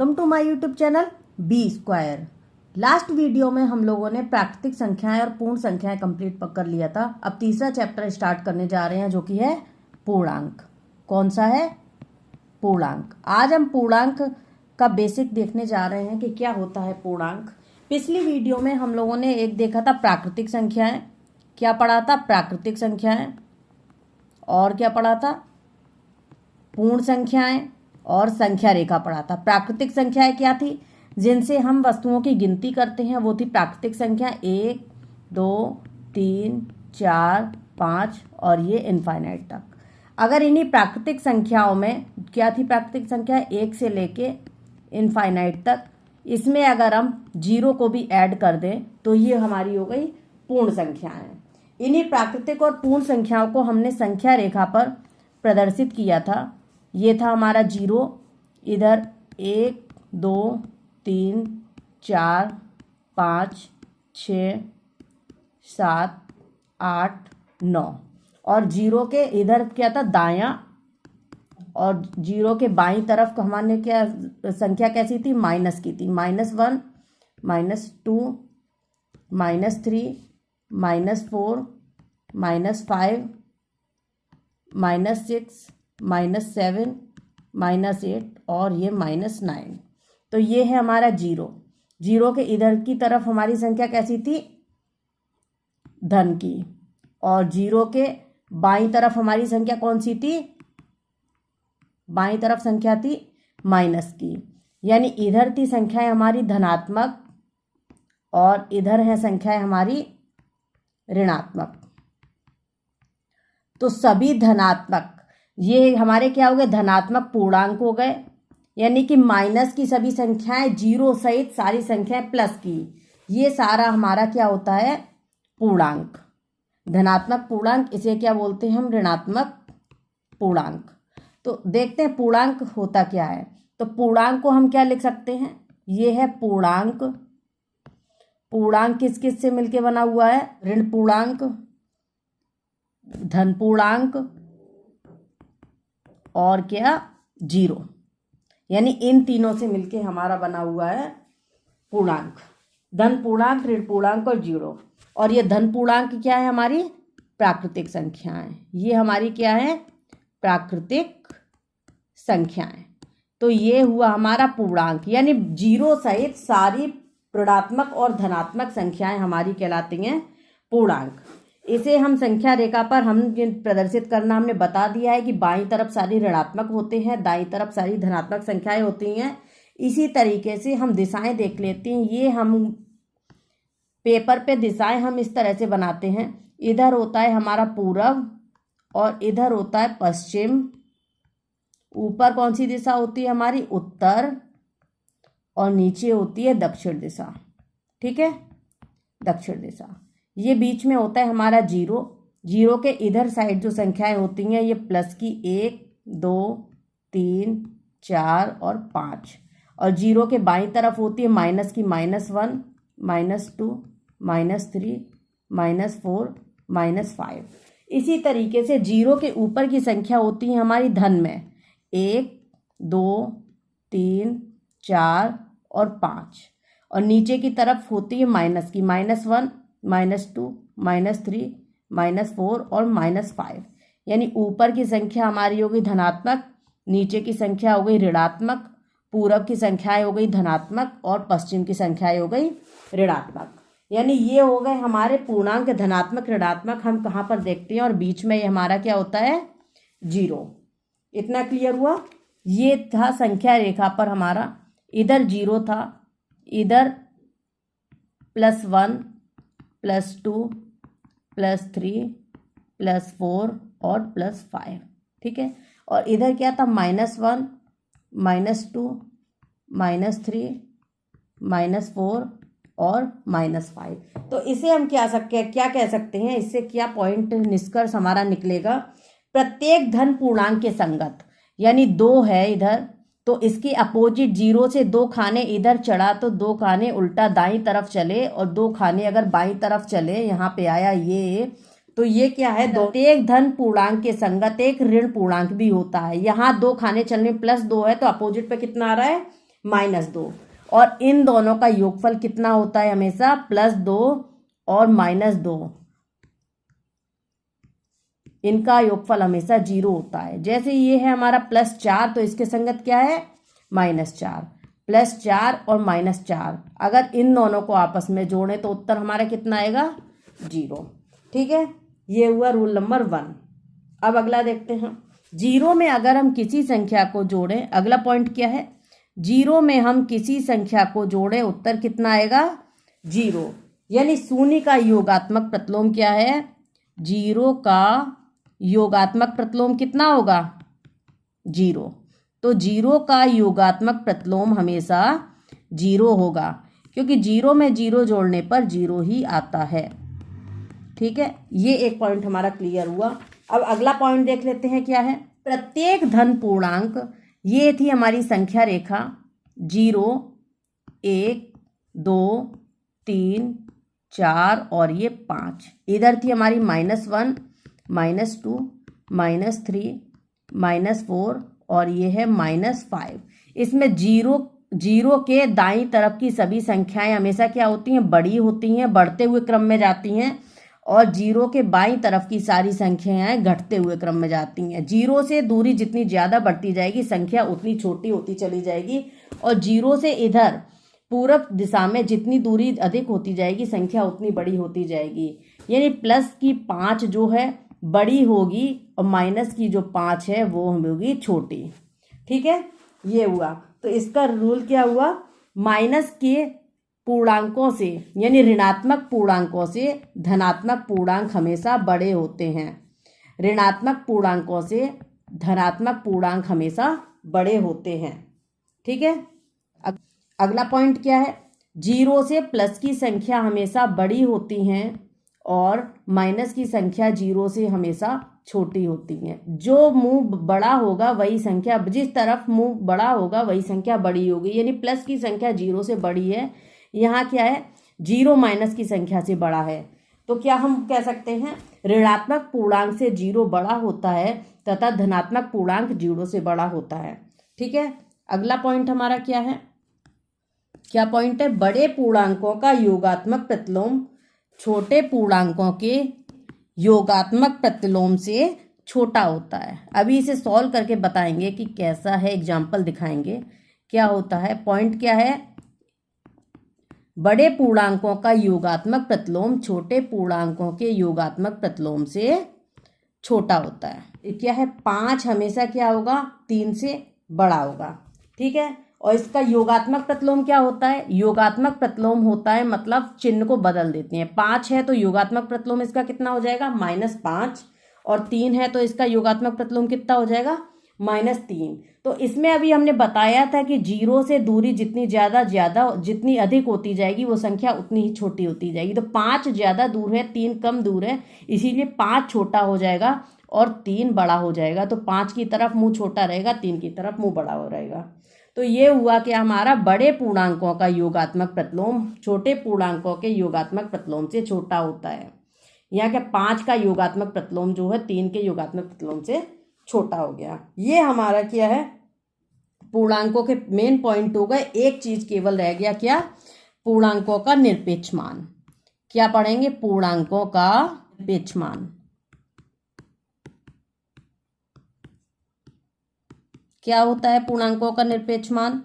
Welcome to my YouTube channel B square. Last video में हम लोगों ने प्राकृतिक संख्याएं और पूर्ण संख्याएं कंप्लीट कर लिया था। अब तीसरा चैप्टर स्टार्ट करने जा रहे हैं जो कि है पूर्णांक। कौन सा है? पूर्णांक। आज हम पूर्णांक का बेसिक देखने जा रहे हैं कि क्या होता है पूर्णांक। पिछली वीडियो में हम लोगों ने एक देखा था प्राकृतिक संख्याएं। क्या पढ़ा था? प्राकृतिक संख्याएं। और क्या पढ़ा था? पूर्ण संख्याएं और संख्या रेखा पढ़ा था। प्राकृतिक संख्याएं क्या थी? जिनसे हम वस्तुओं की गिनती करते हैं वो थी प्राकृतिक संख्या 1, 2, 3, 4, 5 और ये इनफाइनाइट तक। अगर इन्हीं प्राकृतिक संख्याओं में क्या थी? प्राकृतिक संख्या 1 से लेके इनफाइनाइट तक, इसमें अगर हम 0 को भी ऐड कर दें तो ये हमारी हो गई पूर्ण संख्याएं। इन्हीं प्राकृतिक और पूर्ण संख्याओं को हमने संख्या रेखा पर प्रदर्शित किया था। ये था हमारा 0, इधर 1, 2, 3, 4, 5, 6, 7, 8, 9 और 0 के इधर क्या था? दायां। और 0 के बाईं तरफ हमारे क्या संख्या कैसी थी? माइनस की थी। -1, -2, -3, -4, -5, -6, -7, -8 और ये -9। तो ये है हमारा 0। 0 के इधर की तरफ हमारी संख्या कैसी थी? धन की। और 0 के बाईं तरफ हमारी संख्या कौन सी थी? बाईं तरफ संख्या थी माइनस की। यानी इधर थी संख्याएं हमारी धनात्मक और इधर है संख्याएं हमारी ऋणात्मक। तो सभी धनात्मक, ये हमारे क्या हो गए? धनात्मक पूर्णांक हो गए। यानी कि माइनस की सभी संख्याएं, 0 सहित सारी संख्याएं प्लस की, ये सारा हमारा क्या होता है? पूर्णांक। धनात्मक पूर्णांक, इसे क्या बोलते हैं हम? ऋणात्मक पूर्णांक। तो देखते हैं पूर्णांक होता क्या है। तो पूर्णांक को हम क्या लिख सकते हैं? ये है पूर्णांक। पूर्णांक किस किस से मिलके बना हुआ है? ऋण पूर्णांक, धन पूर्णांक और क्या? 0। यानी इन तीनों से मिलके हमारा बना हुआ है पूर्णांक। धन पूर्णांक, ऋण पूर्णांक और 0। और ये धन पूर्णांक क्या है? हमारी प्राकृतिक संख्याएं। ये हमारी क्या है? प्राकृतिक संख्याएं। तो ये हुआ हमारा पूर्णांक। यानी 0 सहित सारी ऋणात्मक और धनात्मक संख्याएं हमारी कहलाती हैं पूर्णांक। इसे हम संख्या रेखा पर हम प्रदर्शित करना हमने बता दिया है कि बाईं तरफ सारी ऋणात्मक होते हैं, दाईं तरफ सारी धनात्मक संख्याएं होती हैं। इसी तरीके से हम दिशाएं देख लेते हैं। ये हम पेपर पे दिशाएं हम इस तरह से बनाते हैं। इधर होता है हमारा पूरब और इधर होता है पश्चिम। ऊपर कौन सी दिशा होती है हमारी? उत्तर। और नीचे होती है दक्षिण दिशा। ठीक है, दक्षिण दिशा। ये बीच में होता है हमारा 0। 0 के इधर साइड जो संख्याएं होती हैं ये प्लस की 1, 2, 3, 4 और 5। और 0 के बाईं तरफ होती है माइनस की -1, -2, -3, -4, -5। इसी तरीके से 0 के ऊपर की संख्या होती है हमारी धन में 1, 2, 3, 4 और 5। और नीचे की तरफ होती है माइनस की -1, -2, -3, -4 और -5। यानी ऊपर की संख्या हमारी हो गई धनात्मक, नीचे की संख्या हो गई ऋणात्मक, पूरब की संख्याएं हो गई धनात्मक और पश्चिम की संख्याएं हो गई ऋणात्मक। यानी ये हो गए हमारे पूर्णांक धनात्मक ऋणात्मक। हम कहाँ पर देखते हैं? और बीच में ये हमारा क्या होता है? 0। इतना क्लियर हुआ? ये था संख्या रेखा पर हमारा। इधर 0 था, इधर +1, +2, +3, +4 और +5। ठीक है। और इधर क्या था? -1, -2, -3, -4 और -5। तो इसे हम क्या कह सकते हैं? इससे क्या पॉइंट निष्कर्ष हमारा निकलेगा? प्रत्येक धन पूर्णांक के संगत। यानी 2 है इधर, तो इसकी अपोजिट 0 से 2 खाने इधर चढ़ा तो 2 खाने उल्टा दाईं तरफ चले और 2 खाने अगर बाईं तरफ चले, यहाँ पे आया ये, तो ये क्या है? प्रत्येक धन पूर्णांक के संगत एक ऋण पूर्णांक भी होता है। यहाँ 2 खाने चलने +2 है तो अपोजिट पे कितना आ रहा है? -2, और इन दोनों का योगफल कितना होता है हमेशा +2 और -2, इनका योगफल हमेशा 0 होता है। जैसे ये है हमारा +4 तो इसके संगत क्या है -4, +4 और -4, अगर इन दोनों को आपस में जोड़ें तो उत्तर हमारा कितना आएगा 0। ठीक है, ये हुआ रूल नंबर 1। अब अगला देखते हैं। 0 में अगर हम किसी संख्या को जोड़ें, अगला पॉइंट क्या है, 0 में हम किसी संख्या को जोड़ें उत्तर कितना आएगा 0, यानी शून्य का योगात्मक प्रतिलोम क्या है, 0 का योगात्मक प्रतिलोम कितना होगा 0। तो 0 का योगात्मक प्रतिलोम हमेशा 0 होगा, क्योंकि 0 में 0 जोड़ने पर 0 ही आता है। ठीक है, ये एक पॉइंट हमारा क्लियर हुआ। अब अगला पॉइंट देख लेते हैं क्या है। प्रत्येक धन पूर्णांक, ये थी हमारी संख्या रेखा 0, 1, 2, 3, 4 और ये 5। इधर थी हमारी -1, -2, -3, -4 और ये है -5। इसमें जीरो के दाईं तरफ की सभी संख्याएं हमेशा क्या होती हैं, बड़ी होती हैं, बढ़ते हुए क्रम में जाती हैं, और 0 के बाईं तरफ की सारी संख्याएं घटते हुए क्रम में जाती हैं। 0 से दूरी जितनी ज़्यादा बढ़ती जाएगी संख्या उतनी छोटी होती चली जाएगी, और 0 से इधर पूरब दिशा में जितनी दूरी अधिक होती जाएगी संख्या उतनी बड़ी होती जाएगी। यानी प्लस की 5 जो है बड़ी होगी और माइनस की जो 5 है वो होगी छोटी। ठीक है, ये हुआ। तो इसका रूल क्या हुआ, माइनस के पूर्णांकों से यानी ऋणात्मक पूर्णांकों से धनात्मक पूर्णांक हमेशा बड़े होते हैं। ऋणात्मक पूर्णांकों से धनात्मक पूर्णांक हमेशा बड़े होते हैं। ठीक है, अगला पॉइंट क्या है, 0 से प्लस की संख्या हमेशा बड़ी होती हैं और माइनस की संख्या 0 से हमेशा छोटी होती हैं। जो मुंह बड़ा होगा वही संख्या, जिस तरफ मुंह बड़ा होगा वही संख्या बड़ी होगी। यानी प्लस की संख्या 0 से बड़ी है, यहाँ क्या है 0 माइनस की संख्या से बड़ा है। तो क्या हम कह सकते हैं ऋणात्मक पूर्णांक से 0 बड़ा होता है तथा धनात्मक पूर्णांक 0 से बड़ा होता है। ठीक है, अगला पॉइंट हमारा क्या है, क्या पॉइंट है, बड़े पूर्णांकों का योगात्मक प्रतिलोम छोटे पूर्णांकों के योगात्मक प्रतिलोम से छोटा होता है। अभी इसे सॉल्व करके बताएंगे कि कैसा है, एग्जाम्पल दिखाएंगे क्या होता है। पॉइंट क्या है, बड़े पूर्णांकों का योगात्मक प्रतिलोम छोटे पूर्णांकों के योगात्मक प्रतिलोम से छोटा होता है। क्या है, 5 हमेशा क्या होगा 3 से बड़ा होगा। ठीक है, और इसका योगात्मक प्रतिलोम क्या होता है, योगात्मक प्रतिलोम होता है मतलब चिन्ह को बदल देते हैं। 5 है तो योगात्मक प्रतिलोम इसका कितना हो जाएगा -5, और 3 है तो इसका योगात्मक प्रतिलोम कितना हो जाएगा -3। तो इसमें अभी हमने बताया था कि 0 से दूरी जितनी ज़्यादा जितनी अधिक होती जाएगी वो संख्या उतनी ही छोटी होती जाएगी। तो 5 ज़्यादा दूर है, 3 कम दूर है, इसीलिए 5 छोटा हो जाएगा और 3 बड़ा हो जाएगा। तो 5 की तरफ मुंह छोटा रहेगा, 3 की तरफ मुंह बड़ा हो रहेगा। तो ये हुआ कि हमारा बड़े पूर्णांकों का योगात्मक प्रतिलोम छोटे पूर्णांकों के योगात्मक प्रतिलोम से छोटा होता है। यहाँ क्या 5 का योगात्मक प्रतिलोम जो है 3 के योगात्मक प्रतिलोम से छोटा हो गया। ये हमारा क्या है, पूर्णांकों के मेन पॉइंट हो गए। एक चीज केवल रह गया, क्या, पूर्णांकों का निरपेक्ष मान। क्या पढ़ेंगे, पूर्णांकों का निरपेक्ष मान। क्या होता है पूर्णांकों का निरपेक्ष मान।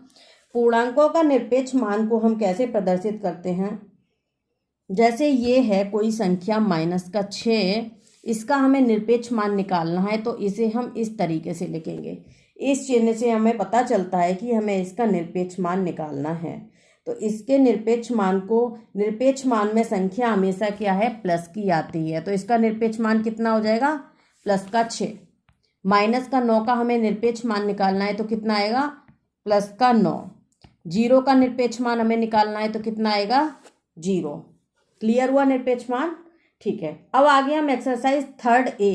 पूर्णांकों का निरपेक्ष मान को हम कैसे प्रदर्शित करते हैं, जैसे ये है कोई संख्या -6, इसका हमें निरपेक्ष मान निकालना है तो इसे हम इस तरीके से लिखेंगे। इस चिन्ह से हमें पता चलता है कि हमें इसका निरपेक्ष मान निकालना है। तो इसके निरपेक्ष मान को, निरपेक्ष मान में संख्या हमेशा क्या है प्लस की आती है, तो इसका निरपेक्ष मान कितना हो जाएगा +6। -9 का हमें निरपेक्ष मान निकालना है तो कितना आएगा +9। 0 का निरपेक्ष मान हमें निकालना है तो कितना आएगा 0। क्लियर हुआ निरपेक्ष मान। ठीक है, अब आगे हम एक्सरसाइज 3rd A,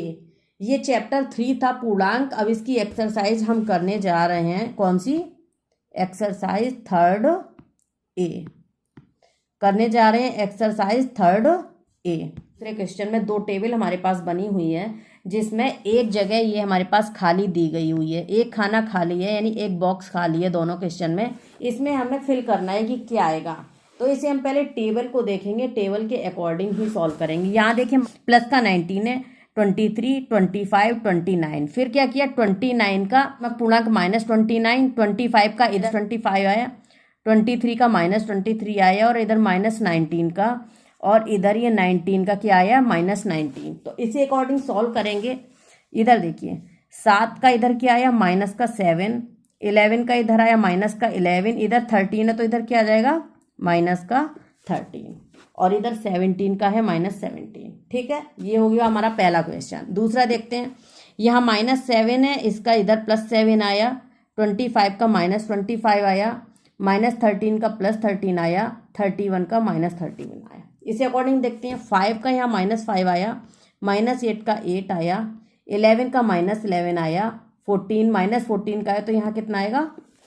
ये चैप्टर 3 था पूर्णांक। अब इसकी एक्सरसाइज हम करने जा रहे हैं, कौन सी, एक्सरसाइज 3rd A करने जा रहे हैं, एक्सरसाइज 3rd A। दूसरे क्वेश्चन में 2 टेबल हमारे पास बनी हुई है। जिसमें एक जगह ये हमारे पास खाली दी गई हुई है, एक खाना खाली है, यानी एक बॉक्स खाली है दोनों क्वेश्चन में। इसमें हमें फिल करना है कि क्या आएगा। तो इसे हम पहले टेबल को देखेंगे, टेबल के अकॉर्डिंग ही सॉल्व करेंगे। यहाँ देखिए प्लस का 19 है, 23, 25, 29। फिर क्या किया, 29 का पूर्णांक -29, 25 का इधर 25 आया, 23 का -23 आया, और इधर -19 का, और इधर ये 19 का क्या आया, -19। तो इसी अकॉर्डिंग सॉल्व करेंगे। इधर देखिए 7 का इधर क्या आया, माइनस का 7, 11 का इधर आया माइनस का 11, इधर 13 है तो इधर क्या आ जाएगा, माइनस का 13, और इधर 17 का है -17। ठीक है, ये हो गया हमारा पहला क्वेश्चन। दूसरा देखते हैं, यहाँ -7 है, इसका इधर +7 आया, 25 का -25 आया, -13 का +13 आया, 31 का -31 आया। इसे अकॉर्डिंग देखते हैं, 5 का यहाँ -5 आया, -8 का 8 आया, 11 का -11 आया, 14 का है तो यहाँ कितना आएगा,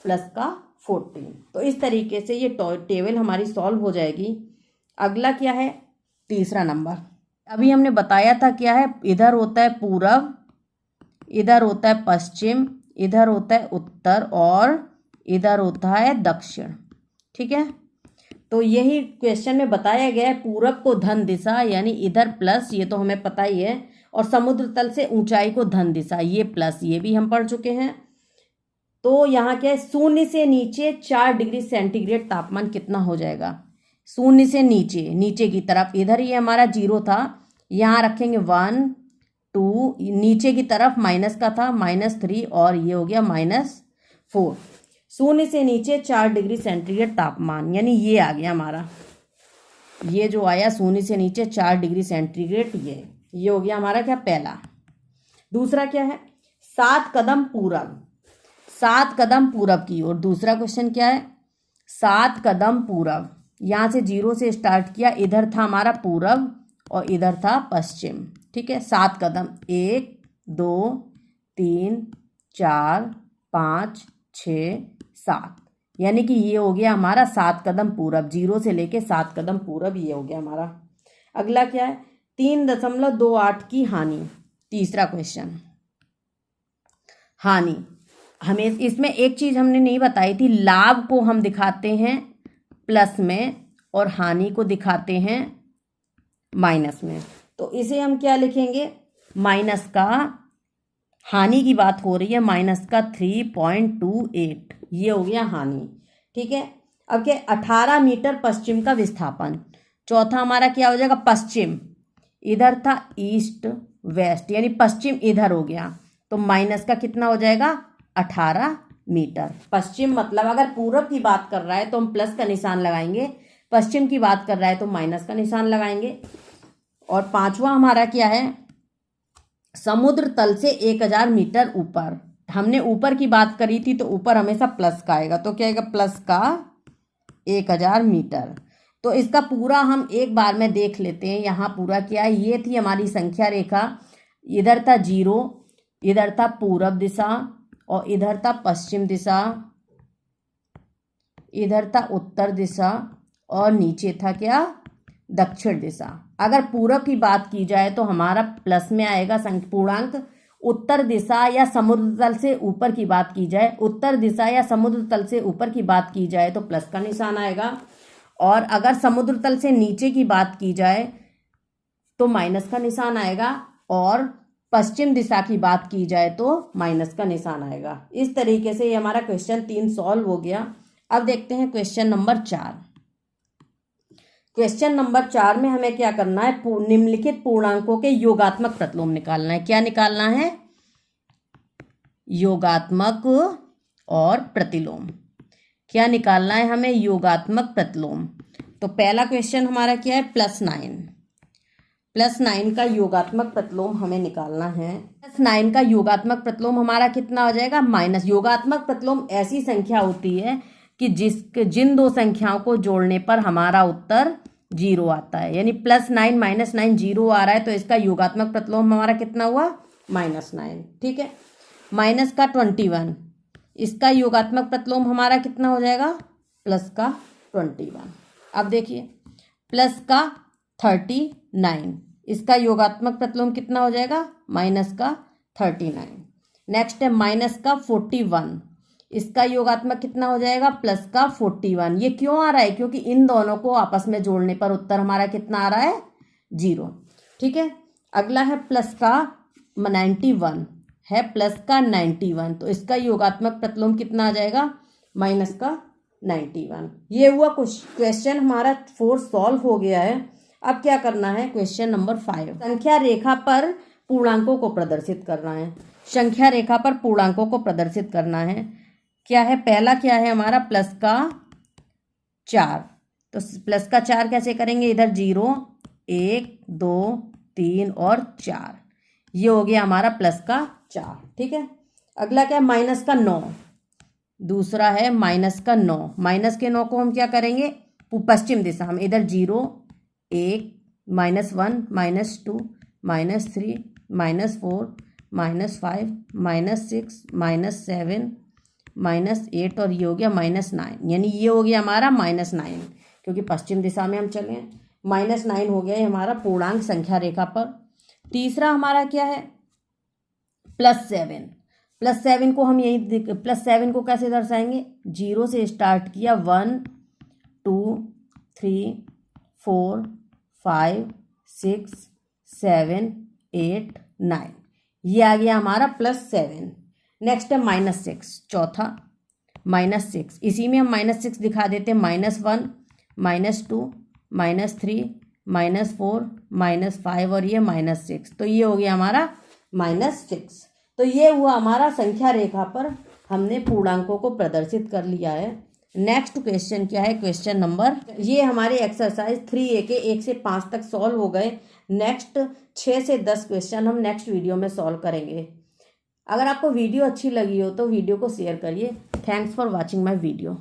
प्लस का 14। तो इस तरीके से ये टेबल हमारी सॉल्व हो जाएगी। अगला क्या है, तीसरा नंबर। अभी हमने बताया था क्या है, इधर होता है पूरब, इधर होता है पश्चिम, इधर होता है उत्तर, और इधर होता है दक्षिण। ठीक है, तो यही क्वेश्चन में बताया गया है। पूरब को धन दिशा, यानी इधर प्लस, ये तो हमें पता ही है, और समुद्र तल से ऊंचाई को धन दिशा, ये प्लस, ये भी हम पढ़ चुके हैं। तो यहाँ क्या है, 0 से नीचे 4 डिग्री सेंटीग्रेड तापमान कितना हो जाएगा, 0 से नीचे, नीचे की तरफ। इधर ये हमारा 0 था, यहाँ रखेंगे 1, 2, नीचे की तरफ माइनस का था -3, और ये हो गया -4। 0 से नीचे 4 डिग्री सेंटीग्रेड तापमान, यानी ये आ गया हमारा, ये जो आया 0 से नीचे 4 डिग्री सेंटीग्रेड, ये हो गया हमारा क्या, पहला। दूसरा क्या है, 7 कदम पूरब, 7 कदम पूरब की ओर। दूसरा क्वेश्चन क्या है, 7 कदम पूरब, यहाँ से 0 से स्टार्ट किया, इधर था हमारा पूरब और इधर था पश्चिम। ठीक है, 7 कदम, 1, 2, 3, 4, 5, 6, 7, यानी कि ये हो गया हमारा 7 कदम पूरब, 0 से लेके 7 कदम पूरब, ये हो गया हमारा। अगला क्या है, 3.28 की हानि। तीसरा क्वेश्चन, हानि। हमें इसमें एक चीज हमने नहीं बताई थी, लाभ को हम दिखाते हैं प्लस में और हानि को दिखाते हैं माइनस में। तो इसे हम क्या लिखेंगे, माइनस का, हानि की बात हो रही है, माइनस का 3.28, ये हो गया हानि। ठीक है, अब क्या, 18 मीटर पश्चिम का विस्थापन। चौथा हमारा क्या हो जाएगा, पश्चिम, इधर था ईस्ट वेस्ट, यानी पश्चिम इधर हो गया, तो माइनस का कितना हो जाएगा, 18 मीटर। पश्चिम मतलब अगर पूरब की बात कर रहा है तो हम प्लस का निशान लगाएंगे, पश्चिम की बात कर रहा है तो माइनस का निशान लगाएंगे। और पांचवा हमारा क्या है, समुद्र तल से 1000 मीटर ऊपर। हमने ऊपर की बात करी थी तो ऊपर हमेशा प्लस का आएगा, तो क्या आएगा, प्लस का 1000 मीटर। तो इसका पूरा हम एक बार में देख लेते हैं। यहाँ पूरा क्या है, ये थी हमारी संख्या रेखा, इधर था 0, इधर था पूरब दिशा, और इधर था पश्चिम दिशा, इधर था उत्तर दिशा, और नीचे था क्या, दक्षिण दिशा। अगर पूरब की बात की जाए तो हमारा प्लस में आएगा पूर्णांक। उत्तर दिशा या समुद्र तल से ऊपर की बात की जाए, उत्तर दिशा या समुद्र तल से ऊपर की बात की जाए तो प्लस का निशान आएगा, और अगर समुद्र तल से नीचे की बात की जाए तो माइनस का निशान आएगा, और पश्चिम दिशा की बात की जाए तो माइनस का निशान आएगा। इस तरीके से ये हमारा क्वेश्चन 3 सॉल्व हो गया। अब देखते हैं क्वेश्चन नंबर 4। क्वेश्चन नंबर 4 में हमें क्या करना है, निम्नलिखित पूर्णांकों के योगात्मक प्रतिलोम निकालना है। क्या निकालना है, योगात्मक और प्रतिलोम। क्या निकालना है हमें, योगात्मक प्रतिलोम। तो पहला क्वेश्चन हमारा क्या है, +9, +9 का योगात्मक प्रतिलोम हमें निकालना है। +9 का योगात्मक प्रतिलोम हमारा कितना हो जाएगा, माइनस। योगात्मक प्रतिलोम ऐसी संख्या होती है कि जिन दो संख्याओं को जोड़ने पर हमारा उत्तर 0 आता है, यानी +9 -9 0 आ रहा है, तो इसका योगात्मक प्रतिलोम हमारा कितना हुआ, -9। ठीक है, माइनस का 21, इसका योगात्मक प्रतिलोम हमारा कितना हो जाएगा, प्लस का 21। अब देखिए, प्लस का 39, इसका योगात्मक प्रतिलोम कितना हो जाएगा, माइनस का 39। नेक्स्ट है माइनस का 41, इसका योगात्मक कितना हो जाएगा, प्लस का 41। ये क्यों आ रहा है, क्योंकि इन दोनों को आपस में जोड़ने पर उत्तर हमारा कितना आ रहा है, 0। ठीक है, अगला है प्लस का 91 है, प्लस का 91, तो इसका योगात्मक प्रतिलोम कितना आ जाएगा, माइनस का 91। ये हुआ कुछ क्वेश्चन हमारा 4 सॉल्व हो गया है। अब क्या करना है, क्वेश्चन नंबर 5, संख्या रेखा पर पूर्णांकों को प्रदर्शित करना है। संख्या रेखा पर पूर्णांकों को प्रदर्शित करना है। क्या है, पहला क्या है हमारा, प्लस का 4, तो प्लस का 4 कैसे करेंगे, इधर 0 1 2 3 और 4, ये हो गया हमारा प्लस का 4। ठीक है, अगला क्या है, माइनस का 9, दूसरा है माइनस का 9। माइनस के 9 को हम क्या करेंगे, पश्चिम दिशा में, इधर 0 1 -1 -2 -3 -4 -5 -6 -7 -8 और ये हो गया -9, यानी ये हो गया हमारा -9, क्योंकि पश्चिम दिशा में हम चले हैं। -9 हो गया हमारा पूर्णांक संख्या रेखा पर। तीसरा हमारा क्या है, +7। +7 को हम यही +7 को कैसे दर्शाएंगे, 0 से स्टार्ट किया, 1 2 3 4 5 6 7 8 9, ये आ गया हमारा +7। नेक्स्ट है -6, चौथा -6, इसी में हम -6 दिखा देते हैं, -1 -2 -3 -4 -5 और ये -6, तो ये हो गया हमारा -6। तो ये हुआ हमारा संख्या रेखा पर हमने पूर्णांकों को प्रदर्शित कर लिया है। नेक्स्ट क्वेश्चन क्या है, क्वेश्चन नंबर, ये हमारे एक्सरसाइज 3A के 1 से 5 तक सॉल्व हो गए। नेक्स्ट 6 से 10 क्वेश्चन हम नेक्स्ट वीडियो में सॉल्व करेंगे। अगर आपको वीडियो अच्छी लगी हो तो वीडियो को शेयर करिए। Thanks for watching my video.